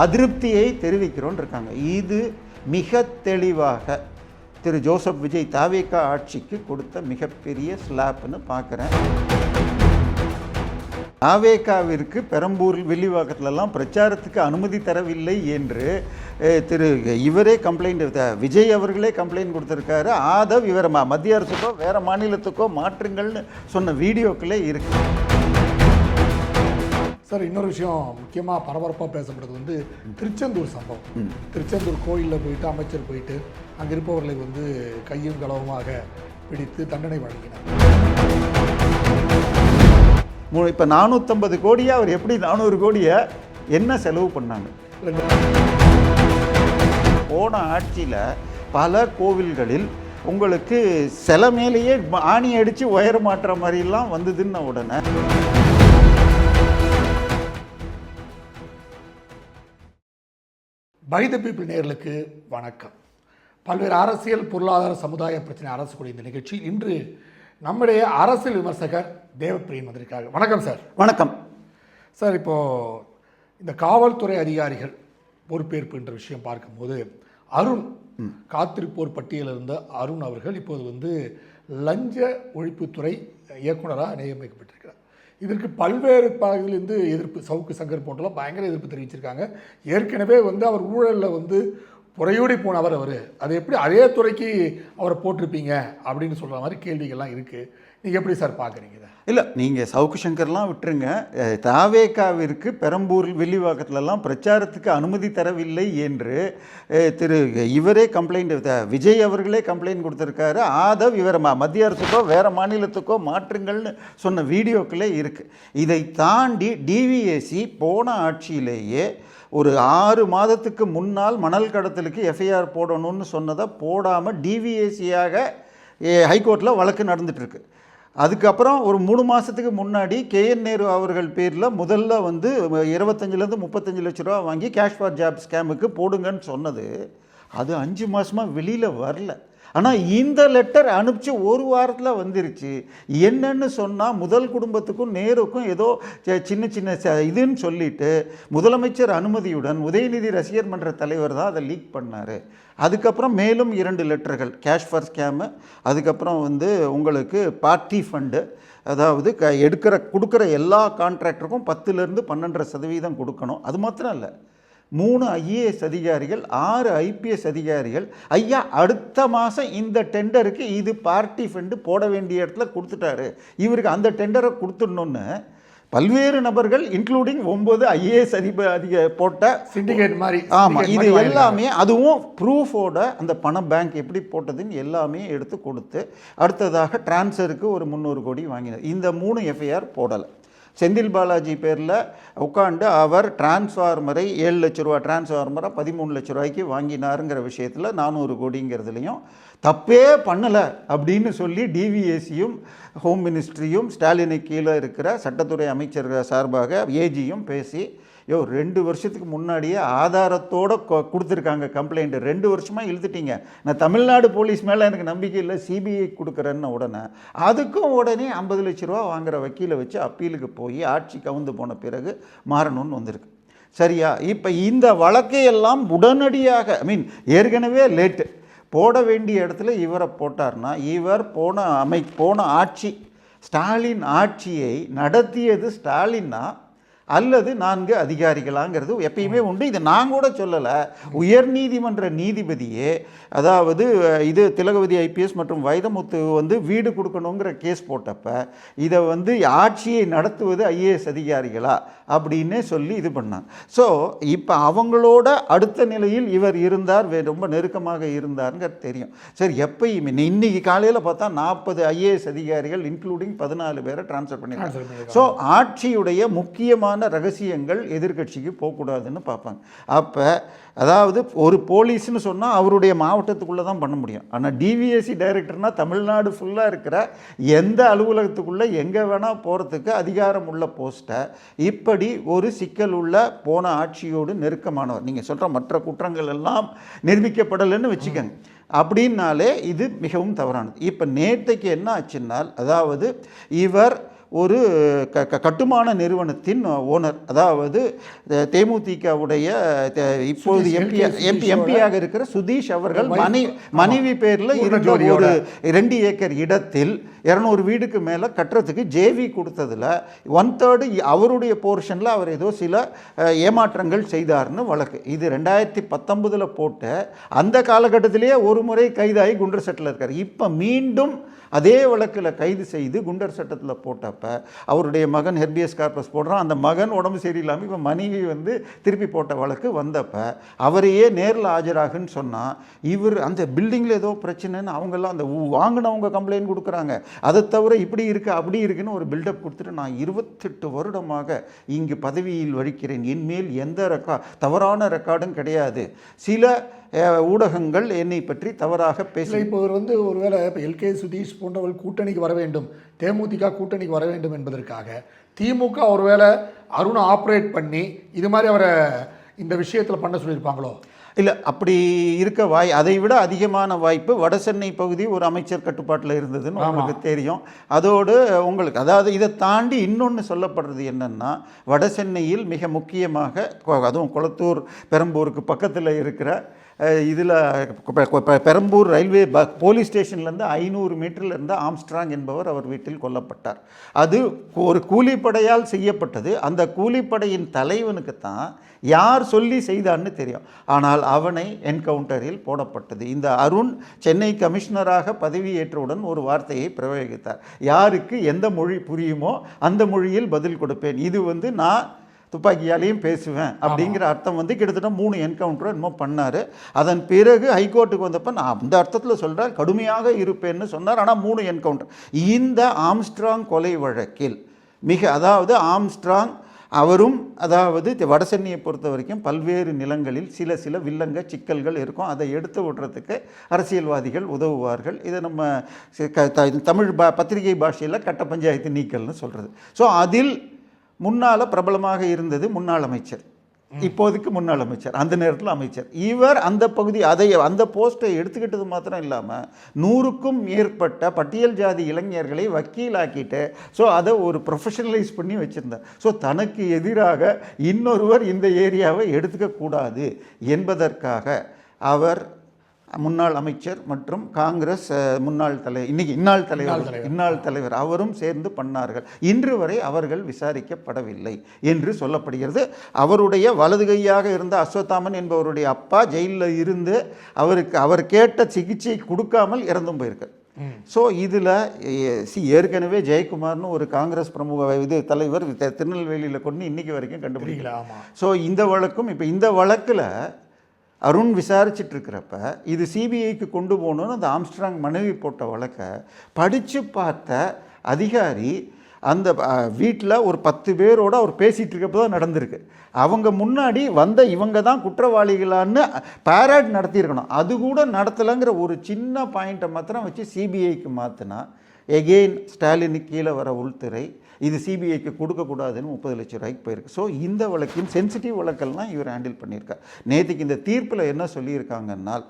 அதிருப்தியை தெரிவிக்கிறோன்னு இருக்காங்க. இது மிக தெளிவாக திரு ஜோசப் விஜய் தாவேகா ஆட்சிக்கு கொடுத்த மிகப்பெரிய ஸ்லாப்னு பார்க்குறேன். தாவேகாவிற்கு பெரம்பூர் வில்லிவாக்கத்திலலாம் பிரச்சாரத்துக்கு அனுமதி தரவில்லை என்று இவரே கம்ப்ளைண்ட், விஜய் அவர்களே கம்ப்ளைண்ட் கொடுத்துருக்காரு. ஆதவ் இவரை மத்திய அரசுக்கோ வேறு மாநிலத்துக்கோ மாற்றுங்கள்னு சொன்ன வீடியோக்களே இருக்குது. சார், இன்னொரு விஷயம் முக்கியமாக பரபரப்பாக பேசப்படுறது திருச்செந்தூர் சம்பவம். திருச்செந்தூர் கோயிலில் போயிட்டு அமைச்சர் போயிட்டு அங்கே இருப்பவர்களை கையும் களவுமாக பிடித்து தண்டனை வழங்கினார். இப்போ 450 கோடியை அவர் எப்படி 400 கோடியை என்ன செலவு பண்ணாங்க? போன ஆட்சியில் பல கோவில்களில் உங்களுக்கு சில மேலேயே ஆணி அடித்து உயர மாட்டுற மாதிரிலாம் வந்ததுன்னு உடனே பை தி பீப்புள் நேயர்களுக்கு வணக்கம். பல்வேறு அரசியல், பொருளாதார, சமுதாய பிரச்சனை அரசக்கூடிய இந்த நிகழ்ச்சி இன்று நம்முடைய அரசியல் விமர்சகர் தேவப்பிரியன் வந்திருக்காங்க. வணக்கம் சார். வணக்கம் சார். இப்போது இந்த காவல்துறை அதிகாரிகள் பொறுப்பேற்புன்ற விஷயம் பார்க்கும்போது அருண் காத்திருப்போர் பட்டியலில் இருந்த அருண் அவர்கள் இப்போது லஞ்ச ஒழிப்புத்துறை இயக்குனராக நியமிக்கப்பட்டிருக்கிறார். இதற்கு பல்வேறு பகுதியிலிருந்து எதிர்ப்பு, சவுக்கு சங்கர் போன்றெல்லாம் பயங்கர எதிர்ப்பு தெரிவிச்சிருக்காங்க. ஏற்கனவே அவர் ஊழலில் புறையோடி போனவர். அது எப்படி அதே துறைக்கு அவரை போட்டிருப்பீங்க அப்படின்னு சொல்கிற மாதிரி கேள்விகள்லாம் இருக்குது. நீங்கள் எப்படி சார் பார்க்குறீங்க? இல்லை, நீங்கள் சவுக்கு சங்கர்லாம் விட்டுருங்க. தாவேகாவிற்கு பெரம்பூர் வில்லிவாக்கத்திலலாம் பிரச்சாரத்துக்கு அனுமதி தரவில்லை என்று இவரே கம்ப்ளைண்ட், விஜய் அவர்களே கம்ப்ளைண்ட் கொடுத்துருக்காரு. ஆதவ் இவரை மத்திய அரசுக்கோ வேறு மாநிலத்துக்கோ மாற்றுங்கள்னு சொன்ன வீடியோக்களே இருக்குது. இதை தாண்டி டிவிஎஸ்சி போன ஆட்சியிலேயே ஒரு 6 மாதத்துக்கு முன்னால் மணல் கடத்தலுக்கு எஃப்ஐஆர் போடணும்னு சொன்னதை போடாமல் டிவிஎஸ்சியாக ஹைகோர்ட்டில் வழக்கு நடந்துகிட்ருக்கு. அதுக்கப்புறம் ஒரு 3 மாதத்துக்கு முன்னாடி KN நேரு அவர்கள் பேரில் முதல்ல 25 35 லட்ச ரூபா வாங்கி கேஷ் ஃபார் ஜாப் ஸ்கேமுக்கு போடுங்கன்னு சொன்னது அது 5 மாதமாக வெளியில் வரல. ஆனால் இந்த லெட்டர் அனுப்பிச்சு 1 வாரத்தில் வந்துருச்சு. என்னன்னு சொன்னால் முதல் குடும்பத்துக்கும் நேருக்கும் ஏதோ சின்ன சின்ன இதுன்னு சொல்லிட்டு முதலமைச்சர் அனுமதியுடன் உதயநிதி ரசிகர் மன்ற தலைவர் தான் அதை லீக் பண்ணார். அதுக்கப்புறம் மேலும் 2 லெட்டர்கள், கேஷ் ஃபார் ஸ்கேமு, அதுக்கப்புறம் உங்களுக்கு பார்ட்டி ஃபண்டு, அதாவது கொடுக்குற எல்லா கான்ட்ராக்டருக்கும் 10% 12% கொடுக்கணும். அது மாத்திரம் இல்லை, 3 IAS அதிகாரிகள், 6 IPS அதிகாரிகள், ஐயா அடுத்த மாதம் இந்த டெண்டருக்கு இது பார்ட்டி ஃபண்டு போட வேண்டிய இடத்துல கொடுத்துட்டாரு, இவருக்கு அந்த டெண்டரை கொடுத்துடணுன்னு பல்வேறு நபர்கள் இன்க்ளூடிங் 9 IAS போட்ட சிண்டிகேட் மாதிரி. ஆமாம், இது எல்லாமே அதுவும் ப்ரூஃபோட அந்த பணம் பேங்க் எப்படி போட்டதுன்னு எல்லாமே எடுத்து கொடுத்து அடுத்ததாக டிரான்ஸ்ஃபருக்கு ஒரு 300 கோடி வாங்கினார். இந்த 3 FIR போடலை. செந்தில் பாலாஜி பேரில் உட்காந்து அவர் டிரான்ஸ்ஃபார்மரை 7 லட்ச ரூபா டிரான்ஸ்ஃபார்மரை 13 லட்ச ரூபாய்க்கு வாங்கினாருங்கிற விஷயத்தில் 400 கோடிங்கிறதுலையும் தப்பே பண்ணலை அப்படின்னு சொல்லி டிவிஎஸ்சியும் ஹோம் மினிஸ்ட்ரியும் ஸ்டாலினுக்கு கீழே இருக்கிற சட்டத்துறை அமைச்சர் சார்பாக ஏஜியும் பேசி 2 வருஷத்துக்கு முன்னாடியே ஆதாரத்தோடு கொடுத்துருக்காங்க கம்ப்ளைண்ட்டு. 2 வருஷமாக இழுத்துட்டீங்க, நான் தமிழ்நாடு போலீஸ் மேலே எனக்கு நம்பிக்கை இல்லை, சிபிஐ கொடுக்குறேன்னு உடனே அதுக்கும் உடனே 50 லட்ச ரூபா வாங்குகிற வக்கீலை வச்சு அப்பீலுக்கு போய் ஆட்சி கவுந்து போன பிறகு மாறணும்னு வந்திருக்கு. சரியா? இப்போ இந்த வழக்கையெல்லாம் உடனடியாக ஏற்கனவே லேட்டு போட வேண்டிய இடத்துல இவரை போட்டார்னா, இவர் போன ஆட்சி ஸ்டாலின் ஆட்சியை நடத்தியது ஸ்டாலின்னா அல்லது 4 அதிகாரிகளாங்கிறது எப்பயுமே உண்டு. இது நான் கூட சொல்லலை, உயர்நீதிமன்ற நீதிபதியே, அதாவது திலகவதி IPS மற்றும் வைரமுத்து வீடு கொடுக்கணுங்கிற கேஸ் போட்டப்ப இதை ஆட்சியை நடத்துவது IAS அதிகாரிகளா அப்படின்னே சொல்லி இது பண்ணாங்க. ஸோ இப்போ அவங்களோட அடுத்த நிலையில் இவர் இருந்தார், ரொம்ப நெருக்கமாக இருந்தாருங்கிறது தெரியும். சரி, எப்பயுமே இன்னைக்கு காலையில் பார்த்தா 40 IAS அதிகாரிகள் இன்க்ளூடிங் 14 பேரை டிரான்ஸ்ஃபர் பண்ணியிருக்காங்க. ஸோ ஆட்சியுடைய முக்கியமான ரகசியங்கள் எதிர்கட்சிக்கு போகக்கூடாதுன்னு பார்ப்பாங்க. அப்போ அதாவது ஒரு போலீஸ்னு சொன்னால் அவருடைய மாவட்டத்துக்குள்ளே தான் பண்ண முடியும். ஆனால் டிவிஎஸ்சி டைரக்டர்னால் தமிழ்நாடு ஃபுல்லாக இருக்கிற எந்த அலுவலகத்துக்குள்ளே எங்கே வேணால் போகிறதுக்கு அதிகாரம் உள்ள போஸ்ட்டை இப்படி ஒரு சிக்கல் உள்ள போன ஆட்சியோடு நெருக்கமானவர், நீங்கள் சொல்கிற மற்ற குற்றங்கள் எல்லாம் நிரூபிக்கப்படலைன்னு வச்சுக்கோங்க, அப்படின்னாலே இது மிகவும் தவறானது. இப்போ நேற்றைக்கு என்ன ஆச்சுன்னால், அதாவது இவர் ஒரு கட்டுமான நிறுவனத்தின் ஓனர், அதாவது தேமுதிகவுடைய இப்போது எம்பியாக இருக்கிற சுதீஷ் அவர்கள் மனைவி பேரில் இருந்த ஒரு 2 ஏக்கர் இடத்தில் 200 வீடுக்கு மேலே கட்டுறதுக்கு ஜேவி கொடுத்ததில் 1/3 அவருடைய போர்ஷனில் அவர் ஏதோ சில ஏமாற்றங்கள் செய்தார்னு வழக்கு. இது 2019 போட்ட அந்த காலகட்டத்திலேயே ஒரு முறை கைதாகி குண்டர் சட்டத்தில் இருக்கார். இப்போ மீண்டும் அதே வழக்கில் கைது செய்து குண்டர் சட்டத்தில் போட்டப்ப அவருடைய மகன் ஹெர்பியஸ் கார்பஸ் போடுறான். அந்த மகன் உடம்பு சரியில்லாமல் இப்போ மனைவி திருப்பி போட்ட வழக்கு வந்தப்ப அவரையே நேரில் ஆஜராகுன்னு சொன்னால் இவர் அந்த பில்டிங்கில் ஏதோ பிரச்சனைன்னு அவங்கெல்லாம் அந்த வாங்கினவங்க கம்ப்ளைண்ட் கொடுக்குறாங்க. அதை தவிர இப்படி இருக்குது அப்படி இருக்குன்னு ஒரு பில்டப் கொடுத்துட்டு நான் 28 வருடமாக இங்கு பதவியில் வகிக்கிறேன், என்மேல் எந்த தவறான ரெக்கார்டும் கிடையாது, சில ஊடகங்கள் என்னை பற்றி தவறாக பேச. இப்போ இவர் ஒருவேளை இப்போ எல்கே சுதீஷ் போன்றவர்கள் கூட்டணிக்கு வர வேண்டும், தேமுதிக கூட்டணிக்கு வர வேண்டும் என்பதற்காக திமுக ஒருவேளை அருணை ஆப்ரேட் பண்ணி இது மாதிரி அவரை இந்த விஷயத்தில் பண்ண சொல்லியிருப்பாங்களோ? இல்லை, அப்படி இருக்க அதை விட அதிகமான வாய்ப்பு வட சென்னை பகுதி ஒரு அமைச்சர் கட்டுப்பாட்டில் இருந்ததுன்னு உங்களுக்கு தெரியும். அதோடு உங்களுக்கு அதாவது இதை தாண்டி இன்னொன்று சொல்லப்படுறது என்னென்னா, வட சென்னையில் மிக முக்கியமாக அதுவும் குளத்தூர் பெரம்பூருக்கு பக்கத்தில் இருக்கிற இதில் பெரம்பூர் ரயில்வே போலீஸ் ஸ்டேஷன்லேருந்து 500 மீட்டரில் இருந்த ஆம்ஸ்ட்ராங் என்பவர் அவர் வீட்டில் கொல்லப்பட்டார். அது ஒரு கூலிப்படையால் செய்யப்பட்டது. அந்த கூலிப்படையின் தலைவனுக்கு தான் யார் சொல்லி செய்தான்னு தெரியும். ஆனால் அவனை என்கவுண்டரில் போடப்பட்டது. இந்த அருண் சென்னை கமிஷனராக பதவியேற்றவுடன் ஒரு வார்த்தையை பிரயோகித்தார், யாருக்கு எந்த மொழி புரியுமோ அந்த மொழியில் பதில் கொடுப்பேன், இது நான் துப்பாக்கியாலையும் பேசுவேன் அப்படிங்கிற அர்த்தம் கிட்டத்தட்ட 3 என்கவுண்டர் என்னமோ பண்ணார். அதன் பிறகு ஹைகோர்ட்டுக்கு வந்தப்போ நான் அந்த அர்த்தத்தில் சொல்கிறார், கடுமையாக இருப்பேன்னு சொன்னார். ஆனால் 3 என்கவுண்டர். இந்த ஆம்ஸ்ட்ராங் கொலை வழக்கில் அதாவது ஆம்ஸ்ட்ராங் அவரும் வட சென்னையை பொறுத்த வரைக்கும் பல்வேறு நிலங்களில் சில வில்லங்க சிக்கல்கள் இருக்கும். அதை எடுத்து விடுறதுக்கு அரசியல்வாதிகள் உதவுவார்கள். இதை நம்ம தமிழ் பத்திரிகை பாஷையில் கட்ட பஞ்சாயத்து நீக்கல்னு சொல்கிறது. ஸோ அதில் முன்னால் பிரபலமாக இருந்தது முன்னாள் அமைச்சர், இப்போதைக்கு முன்னாள் அமைச்சர், அந்த நேரத்தில் அமைச்சர். இவர் அந்த பகுதி அந்த போஸ்ட்டை எடுத்துக்கிட்டது மாத்திரம் இல்லாமல் 100க்கும் மேற்பட்ட பட்டியல் ஜாதி இளைஞர்களை வக்கீலாக்கிட்டு ஸோ அதை ஒரு ப்ரொஃபஷனலைஸ் பண்ணி வச்சுருந்தார். ஸோ தனக்கு எதிராக இன்னொருவர் இந்த ஏரியாவை எடுத்துக்கக்கூடாது என்பதற்காக அவர் முன்னாள் அமைச்சர் மற்றும் காங்கிரஸ் முன்னாள் தலைவர், இன்னைக்கு இன்னாள் தலைவர் அவரும் சேர்ந்து பண்ணார்கள். இன்று வரை அவர்கள் விசாரிக்கப்படவில்லை என்று சொல்லப்படுகிறது. அவருடைய வலது கையாக இருந்த அஸ்வத்தாமன் என்பவருடைய அப்பா ஜெயிலில் இருந்து அவர் கேட்ட சிகிச்சை கொடுக்காமல் இறந்தும் போயிருக்கார். ஸோ இதில் ஏற்கனவே ஜெயக்குமார்னு ஒரு காங்கிரஸ் பிரமுக தலைவர் திருநெல்வேலியில் கொண்டு இன்னைக்கு வரைக்கும் கண்டுபிடிக்கல. ஸோ இந்த வழக்கும் இப்போ இந்த வழக்கில் அருண் விசாரிச்சுட்டு இருக்கிறப்ப இது சிபிஐக்கு கொண்டு போகணுன்னு அந்த ஆம்ஸ்ட்ராங் மனைவி போட்ட வழக்கை படித்து பார்த்த அதிகாரி அந்த வீட்டில் ஒரு 10 பேரோடு அவர் பேசிகிட்டு இருக்கப்போ தான் நடந்திருக்கு. அவங்க முன்னாடி இவங்க தான் குற்றவாளிகளான்னு பேராட் நடத்தியிருக்கணும். அது கூட நடத்தலைங்கிற ஒரு சின்ன பாயிண்ட்டை மாத்திரம் வச்சு சிபிஐக்கு மாற்றினா எகெயின் ஸ்டாலினுக்கு கீழே வர உள்துறை இது சிபிஐக்கு கொடுக்கக்கூடாதுன்னு 30 லட்சம் ரூபாய்க்கு போயிருக்கு. ஸோ இந்த வழக்கின் சென்சிட்டிவ் வழக்கெல்லாம் இவர் ஹேண்டில் பண்ணியிருக்கார். நேற்றுக்கு இந்த தீர்ப்பில் என்ன சொல்லியிருக்காங்கன்னால்,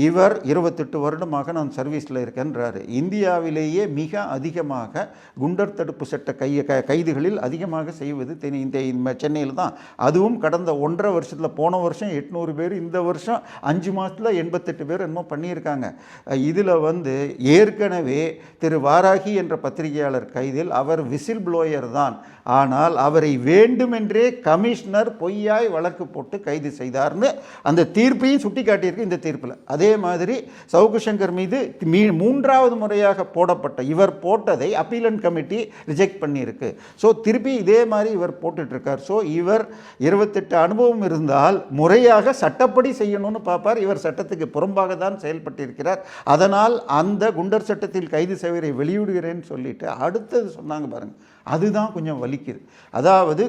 இவர் 28 வருடமாக நான் சர்வீஸில் இருக்கேன்றாரு. இந்தியாவிலேயே மிக அதிகமாக குண்டர் தடுப்பு சட்ட கைதுகளில் அதிகமாக செய்வது இந்த சென்னையில் தான். அதுவும் கடந்த 1.5 வருஷத்தில், போன வருஷம் 800 பேர், இந்த வருஷம் 5 மாதத்தில் 88 பேர் என்னமோ பண்ணியிருக்காங்க. இதில் ஏற்கனவே திரு வாராகி என்ற பத்திரிகையாளர் கைதில் அவர் விசில் ப்ளோயர் தான், ஆனால் அவரை வேண்டுமென்றே கமிஷனர் பொய்யாய் வழக்கு போட்டு கைது செய்தார்னு அந்த தீர்ப்பையும் சுட்டி காட்டியிருக்கு இந்த தீர்ப்பில். அதே மாதிரி சவுக்கு சங்கர் மீது 3வது முறையாக போடப்பட்ட இவர் போட்டதை அப்பீலன் கமிட்டி ரிஜெக்ட் பண்ணியிருக்கு. ஸோ திருப்பி இதே மாதிரி இவர் போட்டுட்ருக்கார். ஸோ இவர் 28 அனுபவம் இருந்தால் முறையாக சட்டப்படி செய்யணும்னு பார்ப்பார். இவர் சட்டத்துக்கு புறம்பாக தான் செயல்பட்டிருக்கிறார். அதனால் அந்த குண்டர் சட்டத்தில் கைது செய்வரை வெளியிடுகிறேன்னு சொல்லிட்டு அடுத்தது சொன்னாங்க பாருங்கள், அதுதான் கொஞ்சம் வலிக்குது. அதாவது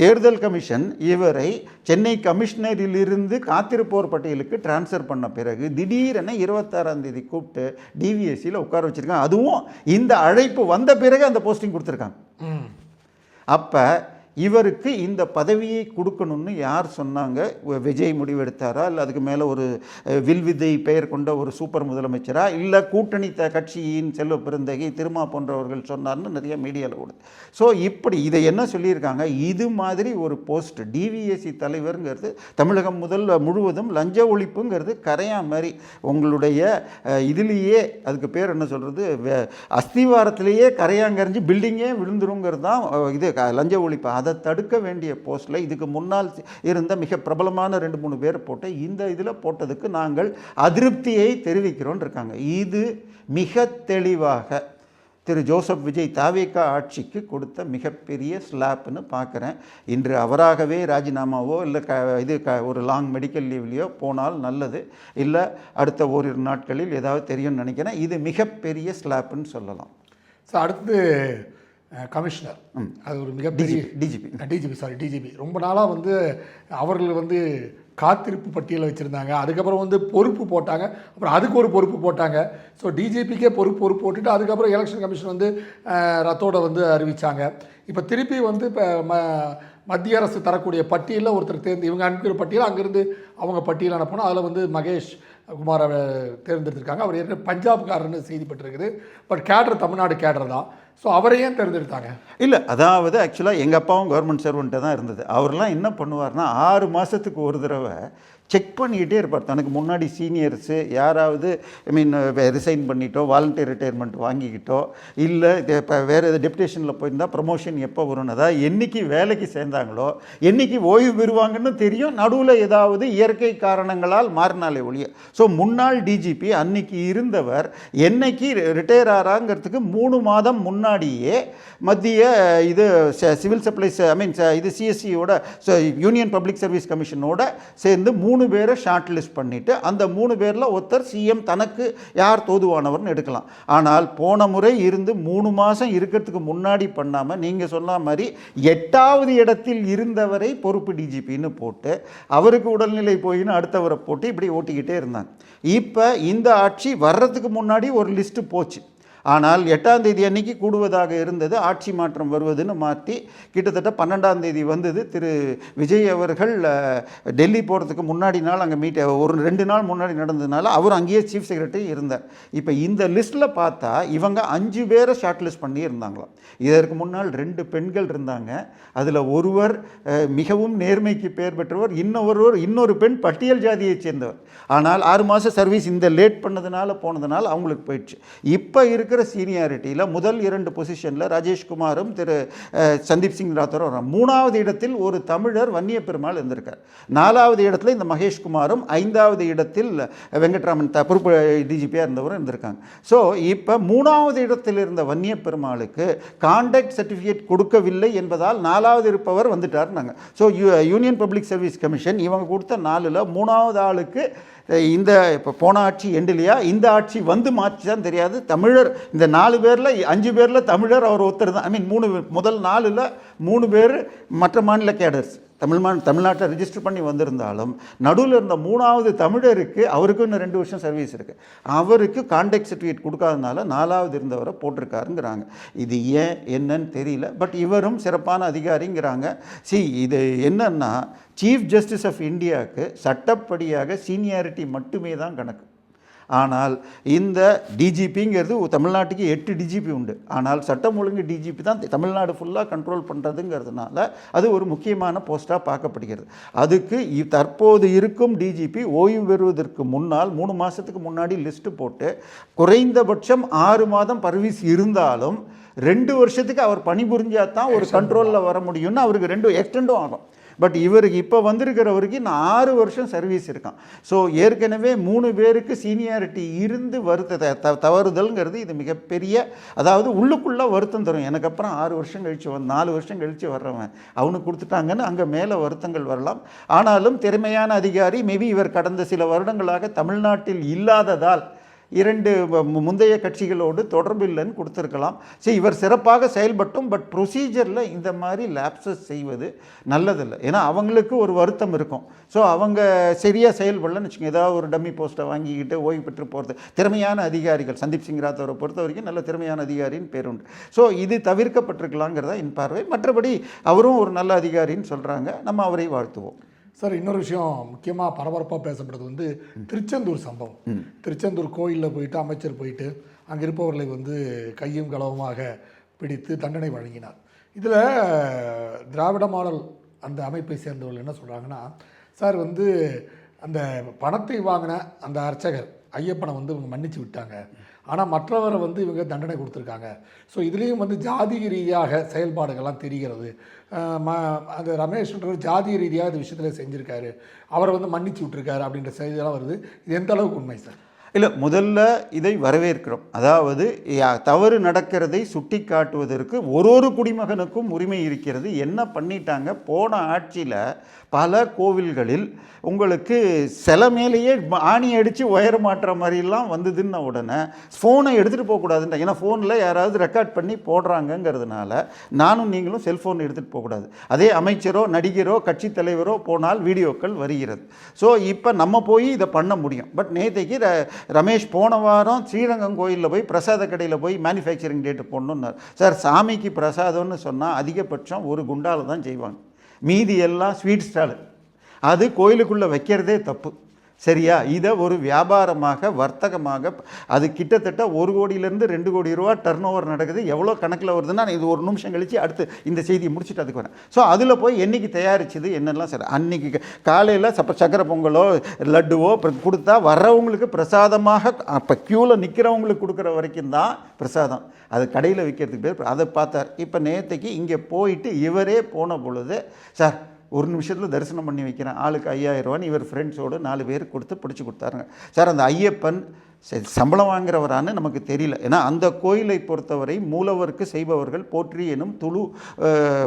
தேர்தல் கமிஷன் இவரை சென்னை கமிஷனரிலிருந்து காத்திருப்போர் பட்டியலுக்கு டிரான்ஸ்ஃபர் பண்ண பிறகு திடீரென 26ஆம் தேதி கூப்பிட்டு டிவிஎஸ்சியில் உட்கார வச்சுருக்காங்க. அதுவும் இந்த அழைப்பு வந்த பிறகு அந்த போஸ்டிங் கொடுத்துருக்காங்க. அப்போ இவருக்கு இந்த பதவியை கொடுக்கணும்னு யார் சொன்னாங்க? விஜய் முடிவெடுத்தாரா, இல்லை அதுக்கு மேலே ஒரு வில்வித்தை பெயர் கொண்ட ஒரு சூப்பர் முதலமைச்சரா, இல்லை கூட்டணி கட்சியின் செல்வ பெருந்தகை திருமா போன்றவர்கள் சொன்னார்னு நிறைய மீடியாவில் ஓடுது. ஸோ இப்படி இதை என்ன சொல்லியிருக்காங்க, இது மாதிரி ஒரு போஸ்ட் டிவிஎஸ்சி தலைவருங்கிறது தமிழகம் முழுவதும் லஞ்ச ஒழிப்புங்கிறது கரையா மாதிரி உங்களுடைய இதுலேயே அதுக்கு பேர் என்ன சொல்கிறது, அஸ்திவாரத்திலேயே கரையாங்கறிஞ்சு பில்டிங்கே விழுந்துருங்கிறது தான் இது லஞ்ச ஒழிப்பு. அதை தடுக்க வேண்டிய போஸ்ட்டில் இதுக்கு முன்னால் இருந்த மிக பிரபலமான 2-3 பேர் போட்டு இந்த இதில் போட்டதுக்கு நாங்கள் அதிருப்தியை தெரிவிக்கிறோன்னு இருக்காங்க. இது மிக தெளிவாக திரு ஜோசப் விஜய் தாவேகா ஆட்சிக்கு கொடுத்த மிகப்பெரிய ஸ்லாப்னு பார்க்குறேன். இன்று அவராகவே ராஜினாமாவோ இல்லை ஒரு லாங் மெடிக்கல் லீவ்லையோ போனால் நல்லது, இல்லை அடுத்த ஓரிரு நாட்களில் ஏதாவது தெரியும்னு நினைக்கிறேன். இது மிகப்பெரிய ஸ்லாப்னு சொல்லலாம். சார் அடுத்து கமிஷனர், அது ஒரு மிகப்பெரிய டிஜிபி ரொம்ப நாளாக வந்து அவர்கள் வந்து காத்திருப்பு பட்டியலை வச்சுருந்தாங்க. அதுக்கப்புறம் பொறுப்பு போட்டாங்க, அப்புறம் அதுக்கு ஒரு பொறுப்பு போட்டாங்க. ஸோ டிஜிபிக்கே பொறுப்பு போட்டுட்டு அதுக்கப்புறம் எலெக்ஷன் கமிஷன் ரத்தோட அறிவித்தாங்க. இப்போ திருப்பி இப்போ மத்திய அரசு தரக்கூடிய பட்டியலில் ஒருத்தர் இவங்க அனுப்பிக்கிற பட்டியல் அங்கேருந்து அவங்க பட்டியல் அனுப்பணும். அதில் மகேஷ் குமாரை தேர்ந்தெடுத்திருக்காங்க. அவர் ஏற்கனவே பஞ்சாப்காரன்னு செய்திப்பட்டிருக்குது. பட் கேடர் தமிழ்நாடு கேடர் தான். ஸோ அவரை ஏன் தேர்ந்தெடுத்தாங்க? இல்லை, அதாவது ஆக்சுவலாக எங்கள் அப்பாவும் கவர்மெண்ட் சர்வெண்ட்டாக தான் இருந்தது. அவர்லாம் என்ன பண்ணுவார்னா 6 மாதத்துக்கு ஒரு தடவை செக் பண்ணிக்கிட்டே இருப்பார். தனக்கு முன்னாடி சீனியர்ஸு யாராவது ரிசைன் பண்ணிட்டோ வாலண்டியர் ரிட்டையர்மெண்ட் வாங்கிக்கிட்டோ இல்லை இப்போ வேறு எதாவது டெப்டேஷனில் போயிருந்தால் ப்ரமோஷன் எப்போ வரும்னு, அதாவது என்றைக்கு வேலைக்கு சேர்ந்தாங்களோ என்றைக்கு ஓய்வு பெறுவாங்கன்னு தெரியும். நடுவில் ஏதாவது இயற்கை காரணங்களால் மாறினாலே ஒழிய. ஸோ முன்னாள் டிஜிபி அன்னைக்கு இருந்தவர் என்னைக்கு ரிட்டையர் ஆகிறாங்கிறதுக்கு 3 மாதம் முன்னாடியே மத்திய இது சிவில் சப்ளைஸ் இது சிஎஸ்சியோட யூனியன் பப்ளிக் சர்வீஸ் கமிஷனோட சேர்ந்து 3 பேரை ஷார்ட் லிஸ்ட் பண்ணிவிட்டு அந்த 3 பேரில் ஒருத்தர் சிஎம் தனக்கு யார் தோதுவானவர்னு எடுக்கலாம். ஆனால் போன முறை இருந்து 3 மாதம் இருக்கிறதுக்கு முன்னாடி பண்ணாமல் நீங்கள் சொன்ன மாதிரி 8வது இடத்தில் இருந்தவரை பொறுப்பு டிஜிபின்னு போட்டு அவருக்கு உடல்நிலை போயின்னு அடுத்தவரை போட்டு இப்படி ஓட்டிக்கிட்டே இருந்தாங்க. இப்போ இந்த ஆட்சி வர்றதுக்கு முன்னாடி ஒரு லிஸ்ட்டு போச்சு. ஆனால் 8ஆம் தேதி அன்னைக்கு கூடுவதாக இருந்தது, ஆட்சி மாற்றம் வருவதுன்னு மாற்றி கிட்டத்தட்ட 12ஆம் தேதி வந்தது. திரு விஜய் அவர்கள் டெல்லி போகிறதுக்கு முன்னாடி நாள் அங்கே ஒரு 2 நாள் முன்னாடி நடந்ததுனால அவர் அங்கேயே சீஃப் செக்ரட்டரி இருந்தார். இப்போ இந்த லிஸ்ட்டில் பார்த்தா இவங்க 5 பேரை ஷார்ட் லிஸ்ட் பண்ணி இருந்தாங்களாம். இதற்கு முன்னால் 2 பெண்கள் இருந்தாங்க. அதில் ஒருவர் மிகவும் நேர்மைக்கு பெயர் பெற்றவர், இன்னொரு பெண் பட்டியல் ஜாதியைச் சேர்ந்தவர். ஆனால் 6 மாத சர்வீஸ் இந்த லேட் பண்ணதுனால போனதுனால அவங்களுக்கு போயிடுச்சு. இப்போ இருக்கிற சீனியாரிட்டியில் முதல் 2 பொசிஷனில் ராஜேஷ்குமாரும் திரு சந்தீப் சிங் ராத்தரும் 3வது இடத்தில் ஒரு தமிழர் வன்னிய பெருமாள் இருந்திருக்கார். 4வது இடத்துல இந்த மகேஷ்குமாரும் 5வது இடத்தில் வெங்கட்ராமன் பொறுப்பு டிஜிபியாக இருந்தவரும் இருந்திருக்காங்க. ஸோ இப்போ 3வது இடத்தில் இருந்த வன்னிய பெருமாளுக்கு கான்டாக்ட் சர்டிஃபிகேட் கொடுக்கவில்லை என்பதால் 4வது இருப்பவர் வந்துட்டார் நாங்கள். So union public service commission இவங்க கொடுத்த 4ல் 3வது ஆளுக்கு இந்த இப்போ போன ஆட்சி எண்டிலையா இந்த ஆட்சி மாற்றி தான் தெரியாது. தமிழர் இந்த 4 பேரில் 5 பேரில் தமிழர் அவர் ஒருத்தர் தான். முதல் 4ல் 3 பேர் மற்ற மாநில கேடர்ஸ் தமிழ்நாட்டை ரிஜிஸ்டர் பண்ணி வந்திருந்தாலும் நடுவில் இருந்த 3வது தமிழருக்கு அவருக்கு இன்னும் 2 வருஷம் சர்வீஸ் இருக்குது. அவருக்கு கான்டாக்ட் சர்டிஃபிகேட் கொடுக்காதனால 4வது இருந்தவரை போட்டிருக்காருங்கிறாங்க. இது ஏன் என்னன்னு தெரியல. பட் இவரும் சிறப்பான அதிகாரிங்கிறாங்க. இது என்னன்னா சீஃப் ஜஸ்டிஸ் ஆஃப் இந்தியாவுக்கு சட்டப்படியாக சீனியாரிட்டி மட்டுமே தான் கணக்கு. ஆனால் இந்த டிஜிபிங்கிறது தமிழ்நாட்டுக்கு 8 டிஜிபி உண்டு. ஆனால் சட்டம் ஒழுங்கு டிஜிபி தான் தமிழ்நாடு ஃபுல்லாக கண்ட்ரோல் பண்ணுறதுங்கிறதுனால அது ஒரு முக்கியமான போஸ்ட்டாக பார்க்கப்படுகிறது. அதுக்கு தற்போது இருக்கும் டிஜிபி ஓய்வு பெறுவதற்கு முன்னால் 3 மாதத்துக்கு முன்னாடி லிஸ்ட்டு போட்டு குறைந்தபட்சம் 6 மாதம் சர்வீஸ் இருந்தாலும் 2 வருஷத்துக்கு அவர் பணிபுரிஞ்சால் தான் ஒரு கண்ட்ரோலில் வர முடியும்னு அவருக்கு 2 எக்ஸ்டெண்டும் ஆகும். பட் இவருக்கு இப்போ வந்திருக்கிறவருக்கு நான் 6 வருஷம் சர்வீஸ் இருக்கான். ஸோ ஏற்கனவே 3 பேருக்கு சீனியாரிட்டி இருந்து தவறுதல்ங்கிறது இது மிகப்பெரிய, அதாவது உள்ளுக்குள்ளே வருத்தம் தரும். எனக்கு அப்புறம் 6 வருஷம் கழித்து 4 வருஷம் கழித்து வர்றவன் அவனுக்கு கொடுத்துட்டாங்கன்னு அங்கே மேலே வருத்தங்கள் வரலாம். ஆனாலும் திறமையான அதிகாரி, மேபி இவர் கடந்த சில வருடங்களாக தமிழ்நாட்டில் இல்லாததால் 2 முந்தைய கட்சிகளோடு தொடர்பு இல்லைன்னு கொடுத்துருக்கலாம். சரி, இவர் சிறப்பாக செயல்பட்டும், பட் ப்ரொசீஜரில் இந்த மாதிரி லேப்சஸ் செய்வது நல்லதில்லை. ஏன்னா அவங்களுக்கு ஒரு வருத்தம் இருக்கும். ஸோ அவங்க சரியாக செயல்படலன்னு வச்சுக்கோங்க, ஏதாவது ஒரு டம்மி போஸ்ட்டை வாங்கிக்கிட்டு ஓய்வு பெற்று போகிறது. திறமையான அதிகாரிகள், சந்தீப் சிங் ராத்தவரை பொறுத்த வரைக்கும் நல்ல திறமையான அதிகாரின்னு பேர் உண்டு. ஸோ இது தவிர்க்கப்பட்டிருக்கலாங்கிறதா என் பார்வை. மற்றபடி அவரும் ஒரு நல்ல அதிகாரின்னு சொல்கிறாங்க, நம்ம அவரை வாழ்த்துவோம். சார், இன்னொரு விஷயம் முக்கியமாக பரபரப்பாக பேசப்படுறது வந்து திருச்செந்தூர் சம்பவம். திருச்செந்தூர் கோயிலில் போயிட்டு அமைச்சர் போயிட்டு அங்கே இருப்பவர்களை வந்து கையும் களவுமாக பிடித்து தண்டனை வழங்கினார். இதில் திராவிட மாடல் அந்த அமைப்பை சேர்ந்தவர்கள் என்ன சொல்கிறாங்கன்னா, சார் வந்து அந்த பணத்தை வாங்கின அந்த அர்ச்சகர் ஐயப்பனை வந்து இவங்க மன்னிச்சு விட்டாங்க, ஆனால் மற்றவரை வந்து இவங்க தண்டனை கொடுத்துருக்காங்க. ஸோ இதுலேயும் வந்து ஜாதிய ரீதியாக செயல்பாடுகள்லாம் தெரிகிறது. அந்த ரமேஷ்ன்றவர் ஜாதிய ரீதியாக இந்த விஷயத்தில் செஞ்சுருக்காரு, அவரை வந்து மன்னிச்சு விட்டுருக்காரு அப்படின்ற செய்தியெல்லாம் வருது. இது எந்த அளவுக்கு உண்மை சார்? இல்லை, முதல்ல இதை வரவேற்கிறோம். அதாவது தவறு நடக்கிறதை சுட்டி காட்டுவதற்கு ஒரு குடிமகனுக்கும் உரிமை இருக்கிறது. என்ன பண்ணிட்டாங்க, போன ஆட்சியில் பல கோவில்களில் உங்களுக்கு சில மேலேயே ஆணி அடித்து ஒயர் மாட்டுற மாதிரிலாம் வந்ததுன்ன உடனே ஃபோனை எடுத்துகிட்டு போகக்கூடாதுன்ற. ஏன்னா ஃபோனில் யாராவது ரெக்கார்ட் பண்ணி போடுறாங்கங்கிறதுனால நானும் நீங்களும் செல்ஃபோன் எடுத்துகிட்டு போகக்கூடாது. அதே அமைச்சரோ நடிகரோ கட்சி தலைவரோ போனால் வீடியோக்கள் வருகிறது. ஸோ இப்போ நம்ம போய் இதை பண்ண முடியும். பட் நேற்றைக்கு ரமேஷ் போன வாரம் ஸ்ரீரங்கம் கோயிலில் போய் பிரசாத கடையில் போய் மேனுஃபேக்சரிங் டேட்டு போடணுன்னார். சார், சாமிக்கு பிரசாதம்னு சொன்னால் அதிகபட்சம் ஒரு குண்டால் தான் செய்வாங்க, மீதி எல்லாம் ஸ்வீட் ஸ்டாலு. அது கோயிலுக்குள்ளே வைக்கிறதே தப்பு. சரியா? இதை ஒரு வியாபாரமாக வர்த்தகமாக அது கிட்டத்தட்ட 1 கோடியிலேருந்து 2 கோடி ரூபா டர்ன் ஓவர் நடக்குது. எவ்வளோ கணக்கில் வருதுன்னா இது ஒரு நிமிஷம் கழித்து அடுத்து இந்த செய்தியை முடிச்சுட்டு அதுக்கு வரேன். ஸோ அதில் போய் என்றைக்கு தயாரிச்சது என்னெல்லாம் சார், அன்றைக்கி காலையில் சக்கரை பொங்கலோ லட்டுவோ கொடுத்தா வர்றவங்களுக்கு பிரசாதமாக அப்போ க்யூவில் நிற்கிறவங்களுக்கு கொடுக்குற வரைக்கும் தான் பிரசாதம். அது கடையில் விற்கிறதுக்கு பேர் அதை பார்த்தார். இப்போ நேற்றுக்கு இங்கே போயிட்டு இவரே போன பொழுது, சார் 1 நிமிஷத்தில் தரிசனம் பண்ணி வைக்கிறேன், ஆளுக்கு 5000 ரூபான்னு இவர் ஃப்ரெண்ட்ஸோடு 4 பேர் கொடுத்து பிடிச்சி கொடுத்தாருங்க. சார், அந்த ஐயப்பன் சம்பளம் வாங்குறவரான்னு நமக்கு தெரியல. ஏன்னா அந்த கோயிலை பொறுத்தவரை மூலவருக்கு செய்பவர்கள் போற்றி எனும் துளு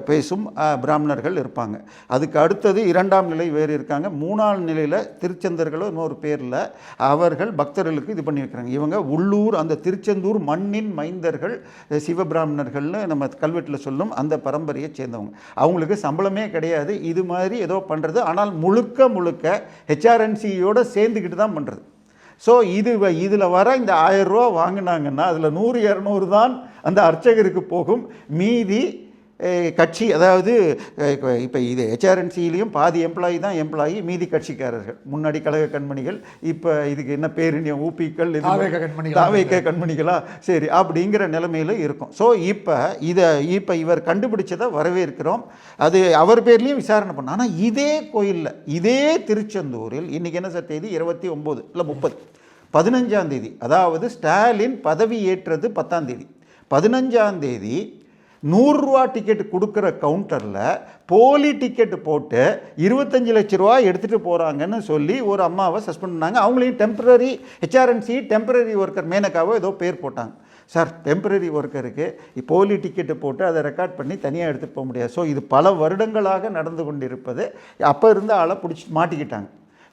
பேசும் பிராமணர்கள் இருப்பாங்க. அதுக்கு அடுத்தது 2ஆம் நிலை வேறு இருக்காங்க. 3ஆம் நிலையில் திருச்செந்தர்களோ இன்னொரு பேரில் அவர்கள் பக்தர்களுக்கு இது பண்ணி வைக்கிறாங்க. இவங்க உள்ளூர் அந்த திருச்செந்தூர் மண்ணின் மைந்தர்கள், சிவபிராமணர்கள்னு நம்ம கல்வெட்டில் சொல்லும் அந்த பரம்பரையை சேர்ந்தவங்க. அவங்களுக்கு சம்பளமே கிடையாது, இது மாதிரி ஏதோ பண்ணுறது. ஆனால் முழுக்க ஹெச்ஆர்என்சியோடு சேர்ந்துக்கிட்டு தான் பண்ணுறது. ஸோ இதில் வர இந்த 1000 ரூபா வாங்கினாங்கன்னா அதில் 100-200 தான் அந்த அர்ச்சகருக்கு போகும். மீதி கட்சி, அதாவது இப்போ இது ஹெச்ஆர்என்சியிலையும் பாதி எம்ப்ளாயி தான் எம்ப்ளாயி, மீதி கட்சிக்காரர்கள். முன்னாடி கழக கண்மணிகள், இப்போ இதுக்கு என்ன பேர், ஊபிக்கள், தாவேக கண்மணிகளா, சரி அப்படிங்கிற நிலைமையில் இருக்கும். ஸோ இப்போ இவர் கண்டுபிடிச்சதை வரவேற்கிறோம். அது அவர் பேர்லேயும் விசாரணை பண்ண. ஆனால் இதே கோயிலில், இதே திருச்செந்தூரில் இன்றைக்கி என்ன சார் தேதி, 29 இல்லை 30, 15ஆம் தேதி, அதாவது ஸ்டாலின் பதவி ஏற்றது 10ஆம் தேதி, 15ஆம் தேதி 100 ரூபா டிக்கெட் கொடுக்குற கவுண்டரில் போலி டிக்கெட்டு போட்டு 25 லட்ச ரூபா எடுத்துகிட்டு போகிறாங்கன்னு சொல்லி ஒரு அம்மாவை சஸ்பெண்ட் பண்ணாங்க. அவங்களையும் டெம்பரரி ஹெச்ஆர்என்சி டெம்பரரி ஒர்க்கர் மேனகாவோ ஏதோ பேர் போட்டாங்க. சார், டெம்பரரி ஒர்க்கருக்கு போலி டிக்கெட்டு போட்டு அதை ரெக்கார்ட் பண்ணி தனியாக எடுத்துகிட்டு போக முடியாது. ஸோ இது பல வருடங்களாக நடந்து கொண்டிருப்பது. அப்போ இருந்த ஆளை பிடிச்சி மாட்டிக்கிட்டாங்க.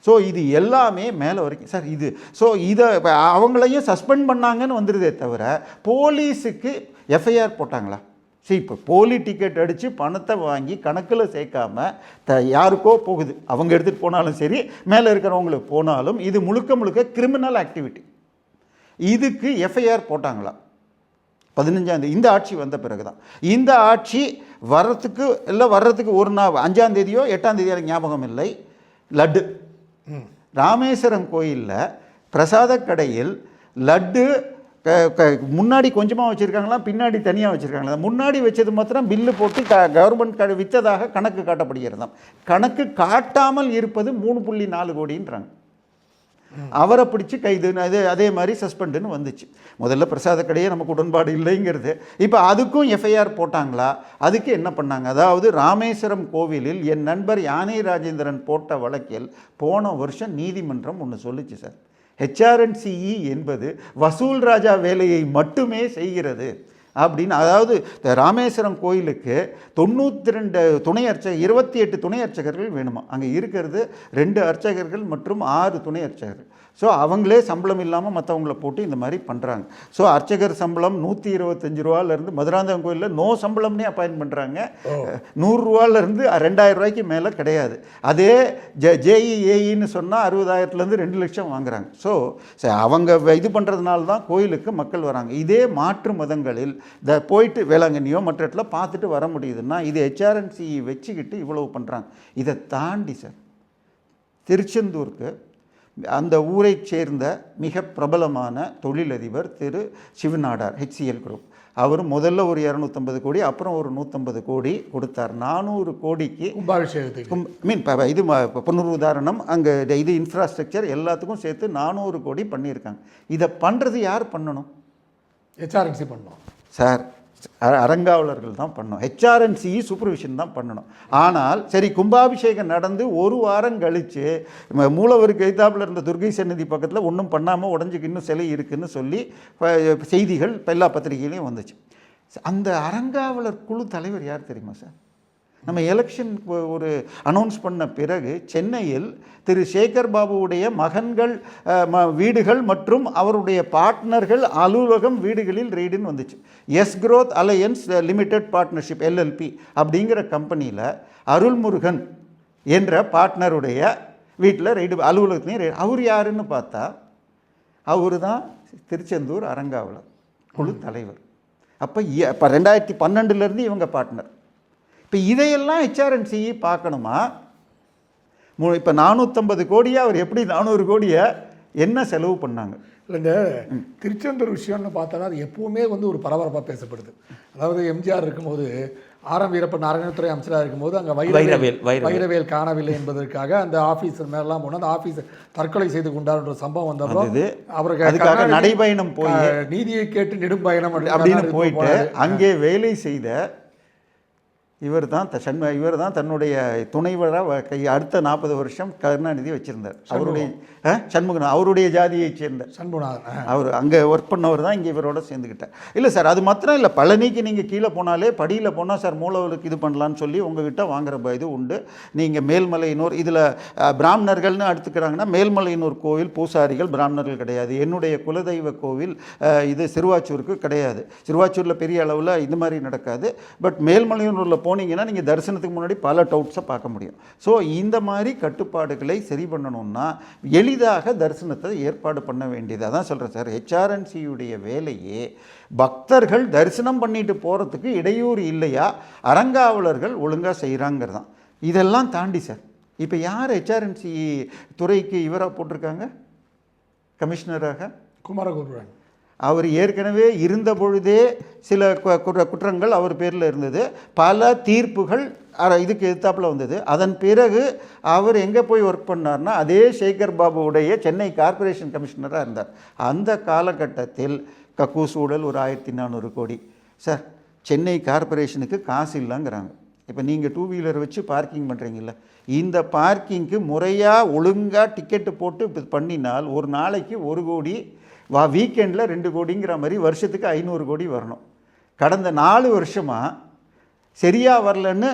ஸோ இது எல்லாமே மேலே வரைக்கும் சார் இது. ஸோ இதை அவங்களையும் சஸ்பெண்ட் பண்ணாங்கன்னு வந்துடுதே தவிர போலீஸுக்கு எஃப்ஐஆர் போட்டாங்களா? சரி, இப்போ போலி டிக்கெட் அடித்து பணத்தை வாங்கி கணக்கில் சேர்க்காம யாருக்கோ போகுது, அவங்க எடுத்துகிட்டு போனாலும் சரி, மேலே இருக்கிறவங்களுக்கு போனாலும் இது முழுக்க கிரிமினல் ஆக்டிவிட்டி. இதுக்கு எஃப்ஐஆர் போட்டாங்களா? 15ஆம் தேதி இந்த ஆட்சி வந்த பிறகு தான். இந்த ஆட்சி வர்றதுக்கு ஒரு நாள் 5ஆம் தேதியோ 8ஆம் தேதியோ ஞாபகம் இல்லை. லட்டு ராமேஸ்வரம் கோயிலில் பிரசாத கடையில் லட்டு முன்னாடி கொஞ்சமாக வச்சுருக்காங்களா, பின்னாடி தனியாக வச்சுருக்காங்களா? முன்னாடி வச்சது மாத்திரம் பில்லு போட்டு கவர்மெண்ட் விற்றதாக கணக்கு காட்டப்படுகிறதாம். கணக்கு காட்டாமல் இருப்பது 3.4 கோடின்றாங்க. அவரை பிடிச்சி கைது, அதே மாதிரி சஸ்பெண்டுன்னு வந்துச்சு. முதல்ல பிரசாத கடையே நமக்கு உடன்பாடு இல்லைங்கிறது. இப்போ அதுக்கும் எஃப்ஐஆர் போட்டாங்களா? அதுக்கு என்ன பண்ணாங்க? அதாவது ராமேஸ்வரம் கோவிலில் என் நண்பர் யானை ராஜேந்திரன் போட்ட வழக்கில் போன வருஷம் நீதிமன்றம் ஒன்று சொல்லிச்சு சார், ஹெச்ஆர்என்சிஇ என்பது வசூல் ராஜா வேலையை மட்டுமே செய்கிறது. அப்படின்னு. அதாவது ராமேஸ்வரம் கோயிலுக்கு 92 துணை அர்ச்சகர் 28 துணை அர்ச்சகர்கள் வேணுமா. அங்கே இருக்கிறது 2 அர்ச்சகர்கள் மற்றும் 6 துணை அர்ச்சகர்கள். ஸோ அவங்களே சம்பளம் இல்லாமல் மற்றவங்கள போட்டு இந்த மாதிரி பண்ணுறாங்க. ஸோ அர்ச்சகர் சம்பளம் 125 ரூபாலேருந்து மதுராந்தகம் கோயிலில் நோ சம்பளம்னே அப்பாயின்ட் பண்ணுறாங்க. 100 ரூபாலேருந்து 2000 ரூபாய்க்கு மேலே கிடையாது. அதே ஜேஇஏஇன்னு சொன்னால் 60,000லேருந்து 2 லட்சம் வாங்குறாங்க. ஸோ அவங்க இது பண்ணுறதுனால தான் கோயிலுக்கு மக்கள் வராங்க. இதே மாற்று மதங்களில் போயிட்டு வேளாங்கண்ணியோ மற்ற இடத்துல பார்த்துட்டு வர முடியுதுன்னா இது ஹெச்ஆர்என்சி வச்சுக்கிட்டு இவ்வளவு பண்ணுறாங்க. இதை தாண்டி சார் திருச்செந்தூருக்கு அந்த ஊரை சேர்ந்த மிக பிரபலமான தொழிலதிபர் திரு சிவநாடார் ஹெச்சிஎல் குரூப். அவர் முதல்ல ஒரு 250 கோடி அப்புறம் ஒரு 150 கோடி கொடுத்தார். 400 கோடிக்கு கும்பாபிஷேகத்துக்கு இது பொன்னூர் உதாரணம். அங்கே இது இன்ஃப்ராஸ்ட்ரக்சர் எல்லாத்துக்கும் சேர்த்து 400 கோடி பண்ணியிருக்காங்க. இதை பண்ணுறது யார் பண்ணணும்? ஹெச்ஆர்என்சி பண்ணணும் சார். அரங்காவலர்கள் தான் பண்ணணும். ஹெச்ஆர்என்சி சூப்பர்விஷன் தான் பண்ணணும். ஆனால் சரி, கும்பாபிஷேகம் நடந்து ஒரு வாரம் கழித்து மூலவருக்கு எய்தாப்பில் இருந்த துர்கை சன்னதி பக்கத்தில் ஒன்றும் பண்ணாமல் உடஞ்சிக்கு இன்னும் சிலை இருக்குதுன்னு சொல்லி செய்திகள் எல்லா பத்திரிகையிலையும் வந்துச்சு. அந்த அரங்காவலர் குழு தலைவர் யார் தெரியுமா சார்? நம்ம எலெக்ஷன் ஒரு அனௌன்ஸ் பண்ண பிறகு சென்னையில் திரு சேகர் பாபுவுடைய மகன்கள் வீடுகள் மற்றும் அவருடைய பார்ட்னர்கள் அலுவலகம் வீடுகளில் ரெய்டுன்னு வந்துச்சு. S Growth Alliance Limited Partnership LLP அப்படிங்கிற கம்பெனியில் அருள்முருகன் என்ற பார்ட்னருடைய வீட்டில் ரெய்டு, அலுவலகத்துலேயும் ரெய்டு. அவர் யாருன்னு பார்த்தா அவர் தான் திருச்செந்தூர் அரங்காவலர் குழு தலைவர். அப்போ 2012 இவங்க பார்ட்னர். இப்போ இதையெல்லாம் ஹெச்ஆர்என்சி பார்க்கணுமா? இப்போ 450 கோடியை அவர் எப்படி 400 கோடியை என்ன செலவு பண்ணாங்க? இல்லைங்க, திருச்செந்தூர் விஷயம்னு பார்த்தோன்னா அது எப்பவுமே ஒரு பரபரப்பாக பேசப்படுது. அதாவது எம்ஜிஆர் இருக்கும்போது ஆர்.எம். வீரப்பன் அறநிலையத்துறை அமைச்சராக இருக்கும்போது அங்கே வைரவேல் காணவில்லை என்பதற்காக அந்த ஆஃபீஸர் மேலாம் போனால் அந்த ஆஃபீஸர் தற்கொலை செய்து கொண்டார்ன்ற சம்பவம் வந்தப்போ அவருக்கு நடைபயணம் போய் நீதியை கேட்டு நெடும் பயணம் அப்படின்னு போயிட்டு அங்கே வேலை செய்த இவர் தான் தன்னுடைய துணைவராக அடுத்த 40 வருஷம் கருணாநிதி வச்சுருந்தார். அவருடைய சண்முகன் அவருடைய ஜாதியைச் சேர்ந்த சண்முகநாதன் அவர் அங்கே ஒர்க் பண்ணவர் தான் இங்கே இவரோட சேர்ந்துக்கிட்டார். இல்லை சார், அது மாத்திரம் இல்லை. பழனிக்கு நீங்கள் கீழே போனாலே படியில் போனால் சார் மூலவருக்கு இது பண்ணலான்னு சொல்லி உங்ககிட்ட வாங்குற இது உண்டு. நீங்கள் மேல்மலையனூர் இதில் பிராமணர்கள்னு எடுத்துக்கிறாங்கன்னா மேல்மலையனூர் கோவில் பூசாரிகள் பிராமணர்கள் கிடையாது. என்னுடைய குலதெய்வ கோவில் இது சிறுவாச்சூருக்கு கிடையாது. சிறுவாச்சூரில் பெரிய அளவில் இது மாதிரி நடக்காது. பட் மேல்மலையனூரில் போனீங்கன்னா நீங்கள் தரிசனத்துக்கு முன்னாடி பல டவுட்ஸை பார்க்க முடியும். ஸோ இந்த மாதிரி கட்டுப்பாடுகளை சரி பண்ணணும்னா எளிதாக தரிசனத்தை ஏற்பாடு பண்ண வேண்டியது. அதான் சொல்கிறேன் சார், ஹெச்ஆர்என்சியுடைய வேலையே பக்தர்கள் தரிசனம் பண்ணிட்டு போகிறதுக்கு இடையூறு இல்லையா, அரங்காவலர்கள் ஒழுங்காக செய்கிறாங்கிறது தான். இதெல்லாம் தாண்டி சார் இப்போ யார் ஹெச்ஆர்என்சி துறைக்கு இவராக போட்டிருக்காங்க கமிஷனராக? குமாரகுருவன். அவர் ஏற்கனவே இருந்த பொழுதே சில குற்றங்கள் அவர் பேரில் இருந்தது. பல தீர்ப்புகள் இதுக்கு எதிர்த்தாப்பில் வந்தது. அதன் பிறகு அவர் எங்கே போய் ஒர்க் பண்ணார்னா அதே சேகர் பாபுவுடைய சென்னை கார்ப்பரேஷன் கமிஷனராக இருந்தார். அந்த காலகட்டத்தில் கக்கூஸ் ஊழல் ஒரு 1400 கோடி. சார், சென்னை கார்ப்பரேஷனுக்கு காசு இல்லைங்கிறாங்க. இப்போ நீங்கள் 2 வீலர் வச்சு பார்க்கிங் பண்ணுறீங்கள, இந்த பார்க்கிங்க்கு முறையாக ஒழுங்காக டிக்கெட்டு போட்டு பண்ணினால் ஒரு நாளைக்கு 1 கோடி, வீக்கெண்டில் 2 கோடிங்கிற மாதிரி வருஷத்துக்கு 500 கோடி வரணும். கடந்த 4 வருஷமாக சரியாக வரலன்னு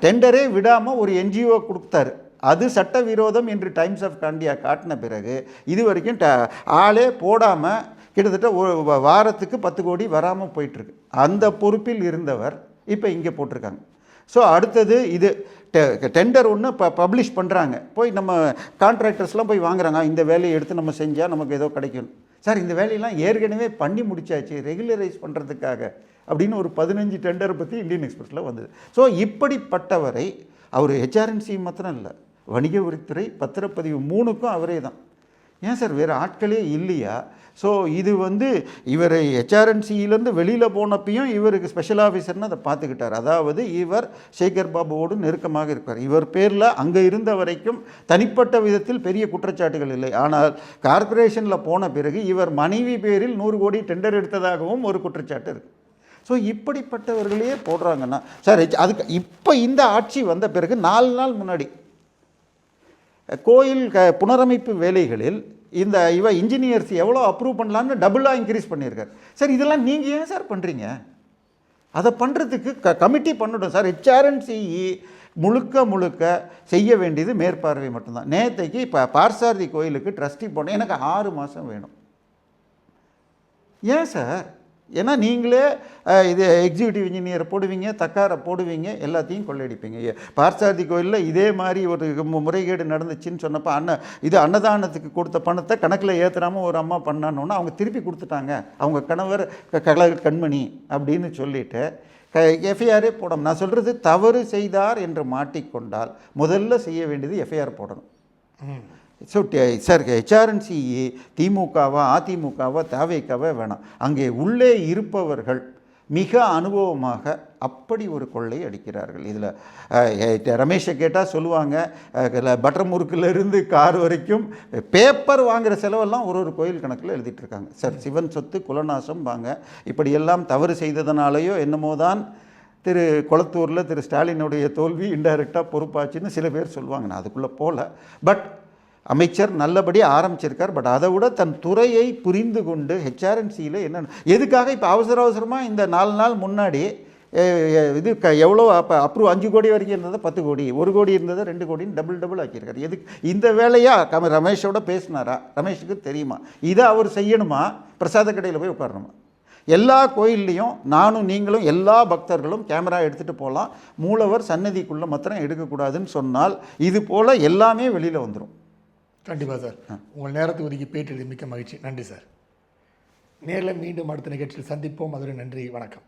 டெண்டரே விடாமல் ஒரு என்ஜிஓ கொடுத்தாரு. அது சட்டவிரோதம் என்று டைம்ஸ் ஆஃப் இந்தியா காட்டின பிறகு இது வரைக்கும் ஆளே போடாமல் கிட்டத்தட்ட ஒரு வாரத்துக்கு 10 கோடி வராமல் போயிட்டுருக்கு. அந்த பொறுப்பில் இருந்தவர் இப்போ இங்கே போட்டிருக்காங்க. ஸோ அடுத்தது இது டெண்டர் ஒன்று பப்ளிஷ் பண்ணுறாங்க. போய் நம்ம கான்ட்ராக்டர்ஸ்லாம் போய் வாங்குறாங்க. இந்த வேலையை எடுத்து நம்ம செஞ்சால் நமக்கு ஏதோ கிடைக்கும். சார், இந்த வேலையெல்லாம் ஏற்கனவே பண்ணி முடிச்சாச்சு ரெகுலரைஸ் பண்ணுறதுக்காக அப்படின்னு ஒரு 15 டெண்டரை பற்றி இந்தியன் எக்ஸ்பிரஸில் வந்தது. ஸோ இப்படிப்பட்டவரை அவர் ஹெச்ஆர்என்சி மாத்திரம் இல்லை, வணிக வரித்துறை பத்திரப்பதிவு 3க்கும் அவரே தான். ஏன் சார் வேறு ஆட்களே இல்லையா? ஸோ இது இவர் ஹெச்ஆர்என்சியிலேருந்து வெளியில் போனப்பையும் இவருக்கு ஸ்பெஷல் ஆஃபீஸர்னு அதை பார்த்துக்கிட்டார். அதாவது இவர் சேகர் பாபுவோடு நெருக்கமாக இருப்பார். இவர் பேரில் அங்கே இருந்த வரைக்கும் தனிப்பட்ட விதத்தில் பெரிய குற்றச்சாட்டுகள் இல்லை. ஆனால் கார்ப்பரேஷனில் போன பிறகு இவர் மனைவி பேரில் 100 கோடி டெண்டர் எடுத்ததாகவும் ஒரு குற்றச்சாட்டு இருக்குது. ஸோ இப்படிப்பட்டவர்களையே போடுறாங்கன்னா சார், அதுக்கு இப்போ இந்த ஆட்சி வந்த பிறகு 4 நாள் முன்னாடி கோயில் புனரமைப்பு வேலைகளில் இந்த இன்ஜினியர்ஸ் எவ்வளோ அப்ரூவ் பண்ணலான்னு டபுளாக இன்க்ரீஸ் பண்ணியிருக்காரு. சார், இதெல்லாம் நீங்கள் ஏன் சார் பண்ணுறீங்க? அதை பண்ணுறதுக்கு கமிட்டி பண்ணட்டும் சார். HRNCE முழுக்க செய்ய வேண்டியது மேற்பார்வை மட்டும்தான். நேற்றைக்கு இப்போ பார்சாரதி கோயிலுக்கு ட்ரஸ்டி போனேன், எனக்கு 6 மாதம் வேணும். ஏன் சார்? ஏன்னா நீங்களே இது எக்ஸிக்யூட்டிவ் இன்ஜினியரை போடுவீங்க, தக்காரை போடுவீங்க, எல்லாத்தையும் கொள்ளையடிப்பீங்க. பார்சாரதி கோயிலில் இதே மாதிரி ஒரு முறைகேடு நடந்துச்சுன்னு சொன்னப்போ இது அன்னதானத்துக்கு கொடுத்த பணத்தை கணக்கில் ஏற்றுறாமல் ஒரு அம்மா பண்ணானோன்னா அவங்க திருப்பி கொடுத்துட்டாங்க. அவங்க கணவர் கண்மணி அப்படின்னு சொல்லிட்டு எஃப்ஐஆரே போடணும். நான் சொல்கிறது, தவறு செய்தார் என்று மாட்டிக்கொண்டால் முதல்ல செய்ய வேண்டியது எஃப்ஐஆர் போடணும். ஸோ சார், HRNCE திமுகவா அதிமுகவா தேவைக்காவா வேணாம், அங்கே உள்ளே இருப்பவர்கள் மிக அனுபவமாக அப்படி ஒரு கொள்ளை அடிக்கிறார்கள். இதில் ரமேஷை கேட்டால் சொல்லுவாங்க, பட்டர் முறுக்கிலிருந்து கார் வரைக்கும் பேப்பர் வாங்குகிற செலவெல்லாம் ஒரு கோயில் கணக்கில் எழுதிட்டுருக்காங்க சார். சிவன் சொத்து குலநாசம் வாங்க, இப்படியெல்லாம் தவறு செய்ததுனாலேயோ என்னமோ தான் திரு கொளத்தூரில் திரு ஸ்டாலினுடைய தோல்வி இன்டைரக்டாக பொறுப்பாச்சுன்னு சில பேர் சொல்லுவாங்க. நான் அதுக்குள்ளே போகல. பட் அமைச்சர் நல்லபடி ஆரம்பிச்சிருக்கார். பட் அதை விட தன் துறையை புரிந்து கொண்டு HRNCயில் என்ன எதுக்காக இப்போ அவசரமாக இந்த 4 நாள் முன்னாடி இது எவ்வளோ அப்போ அப்ரூவ் 5 கோடி வரைக்கும் இருந்தது, 10 கோடி, 1 கோடி இருந்தது, 2 கோடின்னு டபுள் ஆக்கியிருக்காரு. எதுக்கு இந்த வேலையாக ரமேஷோட பேசினாரா? ரமேஷுக்கு தெரியுமா? இதை அவர் செய்யணுமா? பிரசாத கடையில் போய் உட்காரணுமா? எல்லா கோயில்லையும் நானும் நீங்களும் எல்லா பக்தர்களும் கேமரா எடுத்துகிட்டு போகலாம், மூலவர் சன்னதிக்குள்ளே மாத்திரம் எடுக்கக்கூடாதுன்னு சொன்னால் இது போல் எல்லாமே வெளியில் வந்துடும். கண்டிப்பாக சார். உங்கள் நேரத்தை ஒதுக்கி பேட்டி மிக்க மகிழ்ச்சி. நன்றி சார். நேரில் மீண்டும் அடுத்த நிகழ்ச்சியில் சந்திப்போம். அதுவரை நன்றி, வணக்கம்.